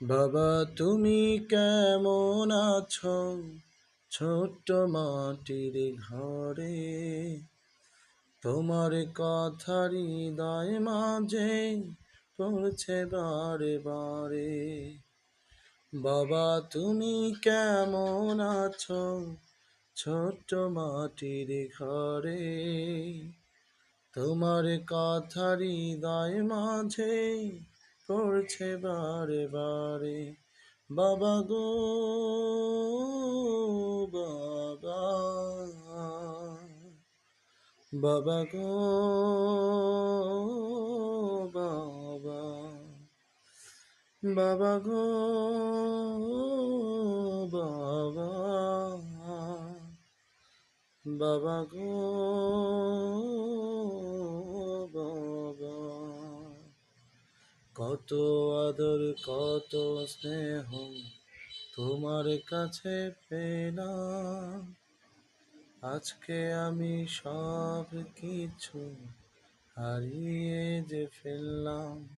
বাবা তুমি কেমন আছো ছোট্ট মাটির ঘরে? তোমার কথা হৃদয় মাঝে পড়ছে বারে বারে। বাবা তুমি কেমন আছো ছোট্ট মাটির ঘরে? তোমার কথা হৃদয় মাঝে পড়ছে বারে বারে। বাবা গো বাবা, বাবা গো বাবা, বাবা গো বাবা, বাবা গো বাবা। কত আদর কত স্নেহ তোমার কাছে পেলাম, আজকে আমি সব কিছু হারিয়ে যে ফেললাম।